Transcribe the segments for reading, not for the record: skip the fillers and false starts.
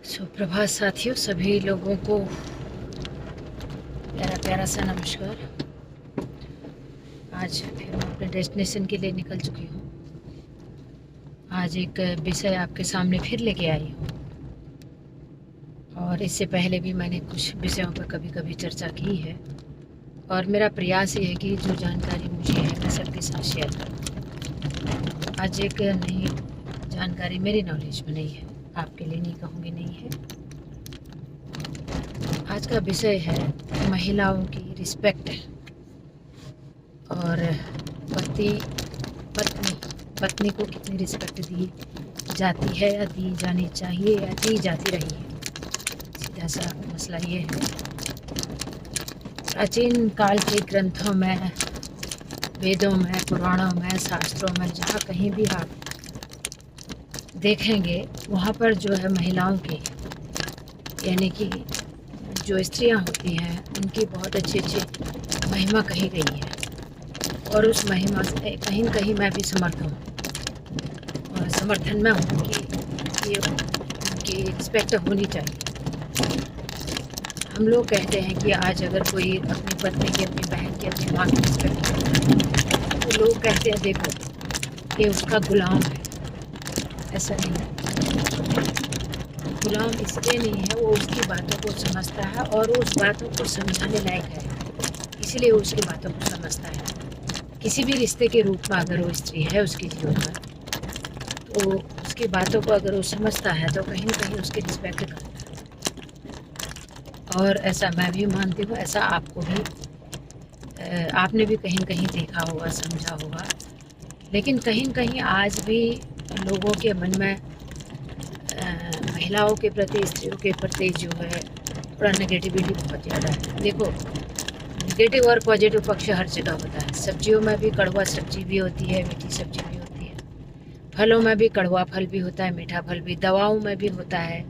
सुप्रभात साथियों, सभी लोगों को प्यारा प्यारा सा नमस्कार। आज फिर मैं अपने डेस्टिनेशन के लिए निकल चुकी हूँ। आज एक विषय आपके सामने फिर लेके आई हूँ और इससे पहले भी मैंने कुछ विषयों पर कभी कभी चर्चा की है और मेरा प्रयास ये है कि जो जानकारी मुझे है मैं सबके साथ शेयर करूँ। आज एक नई जानकारी मेरी नॉलेज में नहीं है, आपके लिए नहीं कहूँगी नहीं है। आज का विषय है महिलाओं की रिस्पेक्ट और पति पत्नी पत्नी को कितनी रिस्पेक्ट दी जाती है या दी जानी चाहिए या दी जाती रही है। सीधा सा मसला ये है, प्राचीन काल के ग्रंथों में, वेदों में, पुराणों में, शास्त्रों में, जहाँ कहीं भी आप देखेंगे वहाँ पर जो है महिलाओं की, यानी कि जो स्त्रियां होती हैं, उनकी बहुत अच्छी अच्छी महिमा कही गई है और उस महिमा से कहीं न कहीं मैं भी समर्थ हूँ और समर्थन में हूँ कि ये उनकी रिस्पेक्ट होनी चाहिए। हम लोग कहते हैं कि आज अगर कोई अपनी पत्नी की, अपनी बहन की, अपनी माँ की रिस्पेक्ट करता है तो लोग कहते हैं देखो ये उसका गुलाम है। ऐसा नहीं है, गुलाम इसलिए नहीं है, वो उसकी बातों को समझता है और उस बातों को समझाने लायक है, इसलिए वो उसकी बातों को समझता है। किसी भी रिश्ते के रूप में अगर वो स्त्री है उसके जीवन में, तो उसकी बातों को अगर वो समझता है तो कहीं ना कहीं उसकी रिस्पेक्ट करता है। और ऐसा मैं भी मानती हूँ, ऐसा आपको भी, आपने भी कहीं कहीं देखा होगा, समझा होगा। लेकिन कहीं न कहीं आज भी लोगों के मन में महिलाओं के प्रति, स्त्रियों के प्रति जो है थोड़ा नेगेटिविटी बहुत ज़्यादा है। देखो, नेगेटिव और पॉजिटिव पक्ष हर जगह होता है। सब्जियों में भी कड़वा सब्जी भी होती है, मीठी सब्जी भी होती है। फलों में भी कड़वा फल भी होता है, मीठा फल भी। दवाओं में भी होता है,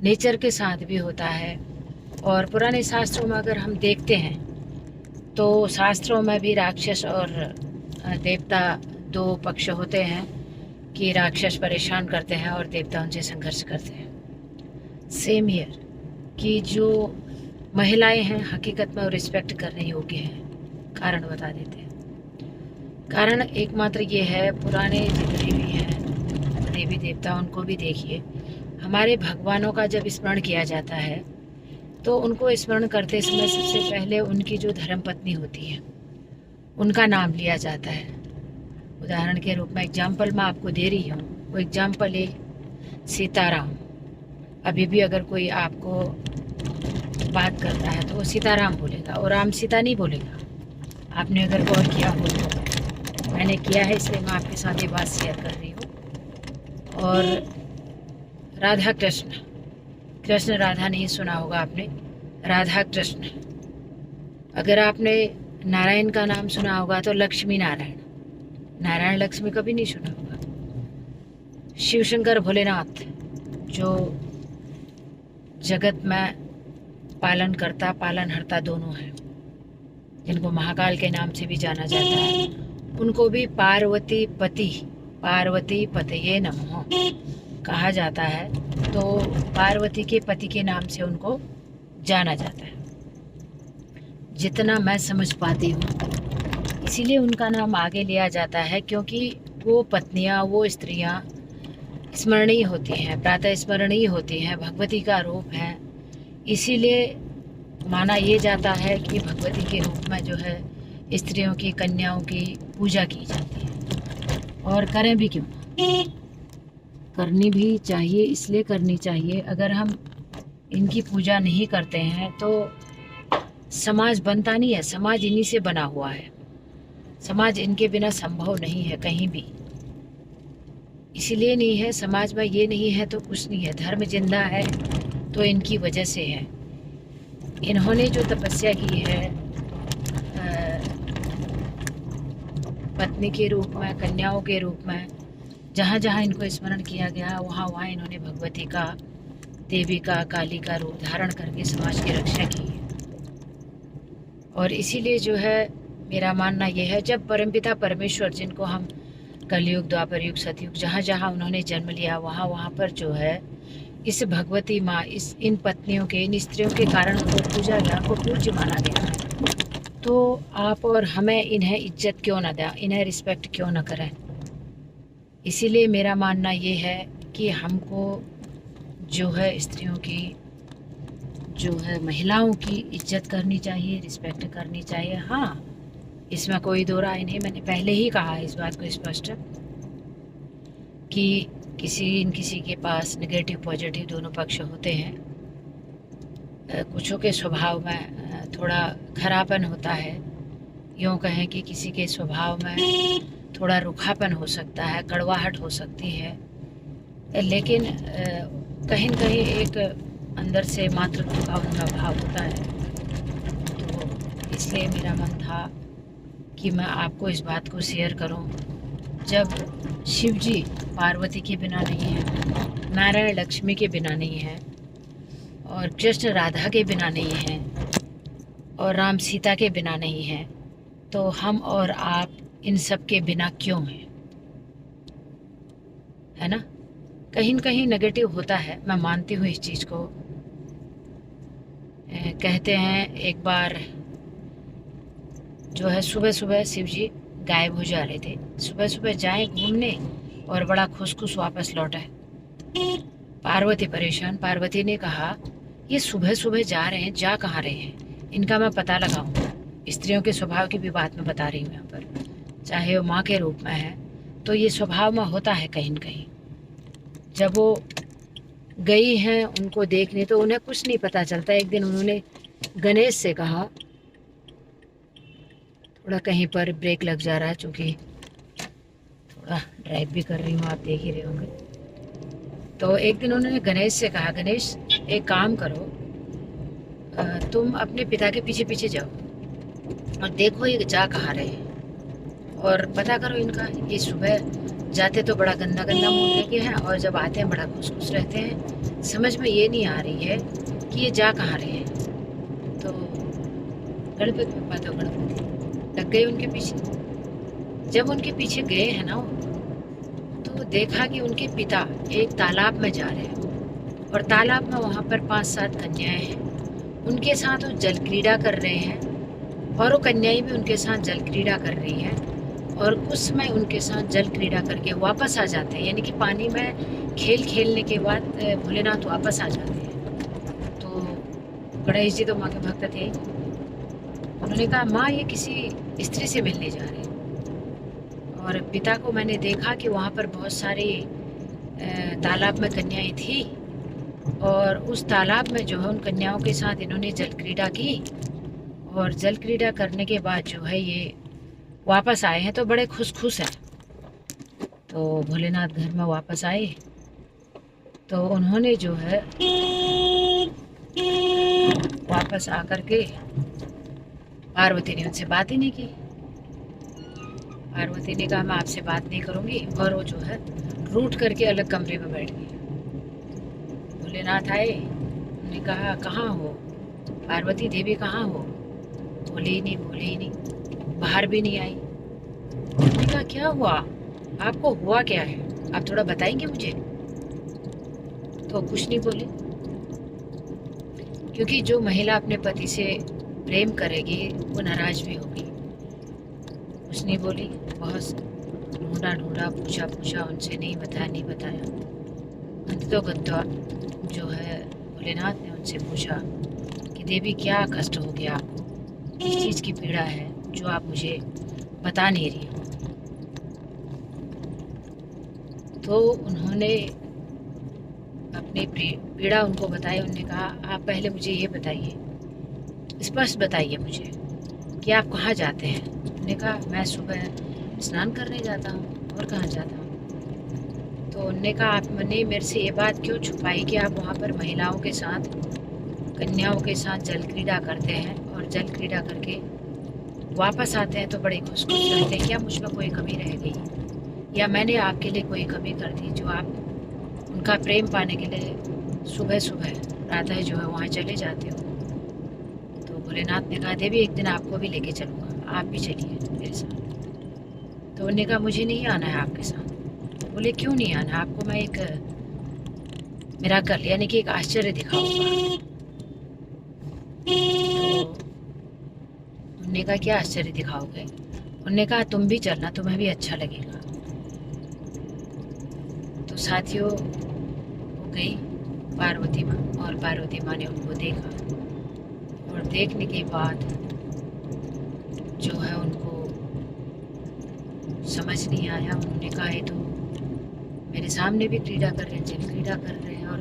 नेचर के साथ भी होता है। और पुराने शास्त्रों में अगर हम देखते हैं तो शास्त्रों में भी राक्षस और देवता दो पक्ष होते हैं कि राक्षस परेशान करते हैं और देवता उनसे संघर्ष करते हैं। सेम ईयर कि जो महिलाएं हैं हकीकत में रिस्पेक्ट करने योग्य हैं। कारण बता देते हैं। कारण एकमात्र ये है, पुराने जितने भी हैं देवी देवता, उनको भी देखिए, हमारे भगवानों का जब स्मरण किया जाता है तो उनको स्मरण करते समय सबसे पहले उनकी जो धर्मपत्नी होती है उनका नाम लिया जाता है। उदाहरण के रूप में एग्जाम्पल मैं आपको दे रही हूँ, वो एग्जाम्पल है सीताराम। अभी भी अगर कोई आपको बात करता है तो वो सीताराम बोलेगा और राम सीता नहीं बोलेगा। आपने अगर गौर किया हो तो, मैंने किया है इसलिए मैं आपके साथ ये बात शेयर कर रही हूँ। और राधा कृष्ण, कृष्ण राधा नहीं सुना होगा आपने, राधा कृष्ण। अगर आपने नारायण का नाम सुना होगा तो लक्ष्मी नारायण, नारायण लक्ष्मी कभी नहीं सुना होगा। शिव शंकर भोलेनाथ जो जगत में पालन करता, पालनहर्ता दोनों हैं, जिनको महाकाल के नाम से भी जाना जाता है, उनको भी पार्वती पति, पार्वती पतये नमः कहा जाता है। तो पार्वती के पति के नाम से उनको जाना जाता है, जितना मैं समझ पाती हूँ। इसीलिए उनका नाम आगे लिया जाता है क्योंकि वो पत्नियाँ, वो स्त्रियाँ स्मरणीय होती हैं, प्रातः स्मरणीय होती हैं, भगवती का रूप है। इसीलिए माना ये जाता है कि भगवती के रूप में जो है स्त्रियों की, कन्याओं की पूजा की जाती है। और करें भी क्यों, करनी भी चाहिए। इसलिए करनी चाहिए, अगर हम इनकी पूजा नहीं करते हैं तो समाज बनता नहीं है। समाज इन्हीं से बना हुआ है, समाज इनके बिना संभव नहीं है कहीं भी। इसीलिए नहीं है, समाज में ये नहीं है तो कुछ नहीं है। धर्म जिंदा है तो इनकी वजह से है। इन्होंने जो तपस्या की है पत्नी के रूप में, कन्याओं के रूप में, जहाँ जहाँ इनको स्मरण किया गया वहाँ वहाँ इन्होंने भगवती का, देवी का, काली का रूप धारण करके समाज की रक्षा की है। और इसीलिए जो है मेरा मानना यह है, जब परमपिता परमेश्वर, जिनको हम कलयुग, द्वापर युग, सतयुग, जहाँ जहाँ उन्होंने जन्म लिया वहाँ वहाँ पर जो है इस भगवती माँ, इस इन पत्नियों के, इन स्त्रियों के कारण उनको पूजा गया, उनको पूज्य माना गया। तो आप और हमें इन्हें इज्जत क्यों ना दें, इन्हें रिस्पेक्ट क्यों ना करें। इसीलिए मेरा मानना ये है कि हमको जो है स्त्रियों की, जो है महिलाओं की इज्जत करनी चाहिए, रिस्पेक्ट करनी चाहिए। हाँ, इसमें कोई दो राय नहीं, मैंने पहले ही कहा इस बात को स्पष्ट कि किसी के पास नेगेटिव पॉजिटिव दोनों पक्ष होते हैं। कुछों के स्वभाव में थोड़ा खरापन होता है, यूँ कहें कि किसी के स्वभाव में थोड़ा रूखापन हो सकता है, कड़वाहट हो सकती है, लेकिन कहीं न कहीं एक अंदर से मातृत्व का उनका भाव होता है। तो इसलिए मेरा मन था कि मैं आपको इस बात को शेयर करूं। जब शिव जी पार्वती के बिना नहीं है, नारायण लक्ष्मी के बिना नहीं है, और कृष्ण राधा के बिना नहीं है, और राम सीता के बिना नहीं है, तो हम और आप इन सब के बिना क्यों हैं, है ना। कहीं न कहीं नेगेटिव होता है, मैं मानती हूँ इस चीज़ को। कहते हैं एक बार जो है सुबह सुबह शिव जी गायब हो जा रहे थे, सुबह सुबह जाए घूमने और बड़ा खुश वापस लौटा है। पार्वती परेशान, पार्वती ने कहा ये सुबह सुबह जा रहे हैं, जा कहाँ रहे हैं, इनका मैं पता लगाऊं। स्त्रियों के स्वभाव की भी बात मैं बता रही हूँ यहाँ पर, चाहे वो माँ के रूप में है तो ये स्वभाव में होता है कहीं न कहीं। जब वो गई हैं उनको देखने तो उन्हें कुछ नहीं पता चलता। एक दिन उन्होंने गणेश से कहा, थोड़ा कहीं पर ब्रेक लग जा रहा है चूँकि थोड़ा ड्राइव भी कर रही हूँ, आप देख ही रहे होंगे। तो एक दिन उन्होंने गणेश से कहा, गणेश एक काम करो, तुम अपने पिता के पीछे पीछे जाओ और देखो ये जा कहाँ रहे हैं, और पता करो इनका। ये सुबह जाते तो बड़ा गंदा गंदा मुँह लेके हैं और जब आते हैं बड़ा खुश रहते हैं। समझ में ये नहीं आ रही है कि ये जा कहाँ रहे हैं। तो गणपति बप्पा तो गणपति लग गए उनके पीछे। जब उनके पीछे गए हैं ना, तो देखा कि उनके पिता एक तालाब में जा रहे हैं और तालाब में वहाँ पर 5-7 कन्याएं हैं, उनके साथ वो जल क्रीड़ा कर रहे हैं और वो कन्याएं भी उनके साथ जल क्रीड़ा कर रही हैं, और कुछ समय उनके साथ जल क्रीड़ा करके वापस आ जाते हैं। यानी कि पानी में खेल खेलने के बाद भोलेनाथ वापस आ जाते हैं। तो गणेश जी तो माँ के भक्त थे। उन्होंने कहा, माँ ये किसी स्त्री से मिलने जा रहे हैं, और पिता को मैंने देखा कि वहाँ पर बहुत सारी तालाब में कन्याएं थी, और उस तालाब में जो है उन कन्याओं के साथ इन्होंने जल क्रीड़ा की, और जल क्रीड़ा करने के बाद जो है ये वापस आए हैं तो बड़े खुश हैं। तो भोलेनाथ घर में वापस आए तो उन्होंने जो है वापस आकर के पार्वती ने उनसे बात ही नहीं की। पार्वती ने कहा मैं आपसे बात नहीं करूंगी, और वो जो है रूठ करके अलग कमरे में बैठ गई। भोलेनाथ आए, उन्होंने कहा कहाँ हो पार्वती देवी, कहाँ हो? बोले ही नहीं, बाहर भी नहीं आई। उन्होंने कहा क्या हुआ, आपको हुआ क्या है, आप थोड़ा बताएंगे मुझे? तो कुछ नहीं बोले, क्योंकि जो महिला अपने पति से प्रेम करेगी वो नाराज भी होगी। कुछ नहीं बोली, बहुत ढूंढा पूछा, उनसे नहीं बताया। अंततोगत्वा जो है भोलेनाथ ने उनसे पूछा कि देवी क्या कष्ट हो गया आपको, किस चीज़ की पीड़ा है जो आप मुझे बता नहीं रही हो। तो उन्होंने अपनी पीड़ा उनको बताई। उन्होंने कहा आप पहले मुझे ये बताइए, स्पष्ट बताइए मुझे कि आप कहाँ जाते हैं। उन्होंने कहा मैं सुबह स्नान करने जाता हूँ, और कहाँ जाता हूँ। तो उन्होंने कहा आपने मेरे से ये बात क्यों छुपाई कि आप वहाँ पर महिलाओं के साथ, कन्याओं के साथ जल क्रीड़ा करते हैं, और जल क्रीड़ा करके वापस आते हैं तो बड़े खुश रहते हैं। क्या मुझ में कोई कमी रह गई, या मैंने आपके लिए कोई कमी कर दी जो आप उनका प्रेम पाने के लिए सुबह सुबह प्रातः जो है वहाँ चले जाते हो? तो भोलेनाथ ने कहा देवी एक दिन आपको भी लेके चलूँगा, आप भी चलिए मेरे साथ। तो उन्होंने कहा मुझे नहीं आना है आपके साथ। बोले क्यों नहीं आना, आपको मैं एक मिराकल यानी कि एक आश्चर्य दिखा होगा। तो उन्होंने कहा क्या आश्चर्य दिखाओगे? उन्होंने कहा तुम भी चलना, तुम्हें भी अच्छा लगेगा। तो साथियों वो गई पार्वती माँ, और पार्वती माँ ने उनको देखा, और देखने के बाद जो है उनको समझ नहीं आया। उन्होंने कहा ये तो मेरे सामने भी क्रीड़ा कर रहे हैं, जल क्रीड़ा कर रहे हैं, और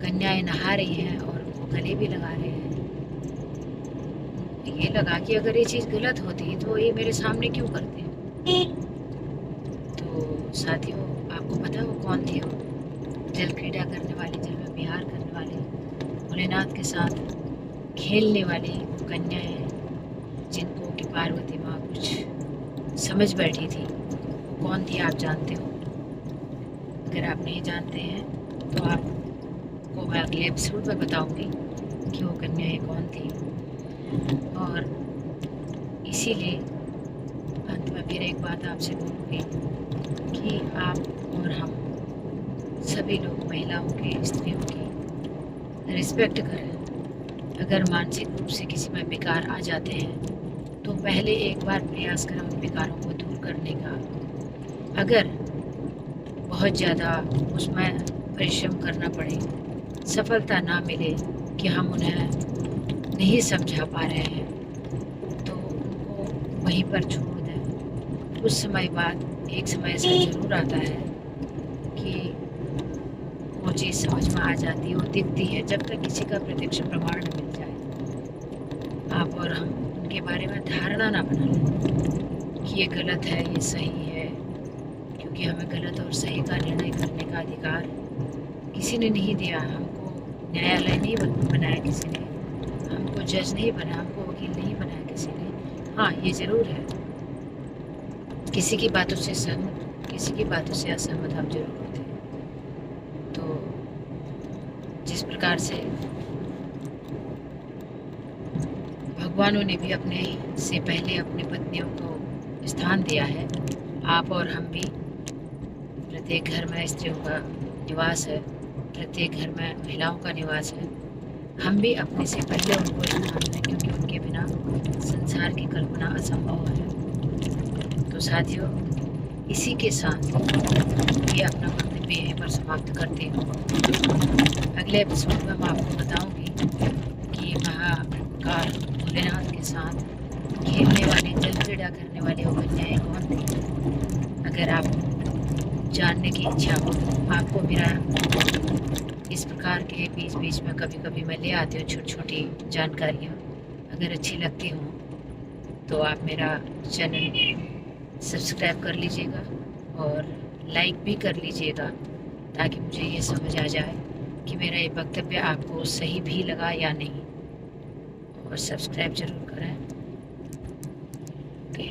कन्याएं नहा रही हैं और वो गले भी लगा रहे हैं। ये लगा कि अगर ये चीज़ गलत होती तो ये मेरे सामने क्यों करते? तो साथियों आपको पता वो कौन थी? वो जल क्रीड़ा करने वाली, जल में विहार करने वाली, भोलेनाथ के साथ खेलने वाली वो कन्याएं, जिनको कि पार्वती माँ कुछ समझ बैठी थी। वो कौन थी आप जानते हो? अगर आप नहीं जानते हैं तो आपको मैं अगले एपिसोड में बताऊंगी कि वो कन्याएं कौन थी। और इसीलिए अंत में फिर एक बात आपसे बोलूँगी कि आप और हम सभी लोग महिलाओं की, स्त्रियों की रिस्पेक्ट करें। अगर मानसिक रूप से किसी में विकार आ जाते हैं तो पहले एक बार प्रयास करें उन विकारों को दूर करने का। अगर बहुत ज़्यादा उसमें परिश्रम करना पड़े, सफलता ना मिले कि हम उन्हें नहीं समझा पा रहे हैं, तो उनको वहीं पर छोड़ दें। कुछ समय बाद एक समय ऐसा ज़रूर आता है कि वो चीज़ समझ में आ जाती है, वो दिखती है। जब तक किसी का प्रत्यक्ष प्रमाण न मिल जाए, आप और हम उनके बारे में धारणा ना बना लें कि ये गलत है, ये सही है, क्योंकि हमें गलत और सही का निर्णय करने का अधिकार किसी ने नहीं दिया। हमको न्यायालय नहीं बनाया किसी ने, हमको जज नहीं बनाया, हमको वकील नहीं बनाया किसी ने। हाँ ये ज़रूर है, किसी की बातों से सहमत, किसी की बातों से असहमत हम जरूर होते हैं। तो जिस प्रकार से भगवानों ने भी अपने से पहले अपनी पत्नियों को स्थान दिया है, आप और हम भी, प्रत्येक घर में स्त्रियों का निवास है, प्रत्येक घर में महिलाओं का निवास है। हम भी अपने से पहले उनको स्थान दें, क्योंकि उनके बिना संसार की कल्पना असंभव है। तो साथियों इसी के साथ ये अपना वक्तव्य यहीं पर समाप्त करती हूँ। अगले एपिसोड में मैं आपको बताऊंगी कि महाकाल भोलेनाथ के साथ खेलने वाली, जल क्रीड़ा करने वाली वो कन्याएं कौन थी। अगर आप जानने की इच्छा हो, आपको मेरा इस प्रकार के बीच बीच में कभी कभी मैं ले आती हूँ छोटी छोटी जानकारियाँ, अगर अच्छी लगती हों तो आप मेरा चैनल सब्सक्राइब कर लीजिएगा और लाइक भी कर लीजिएगा, ताकि मुझे ये समझ आ जाए कि मेरा ये वक्तव्य आपको सही भी लगा या नहीं। और सब्सक्राइब ज़रूर करें।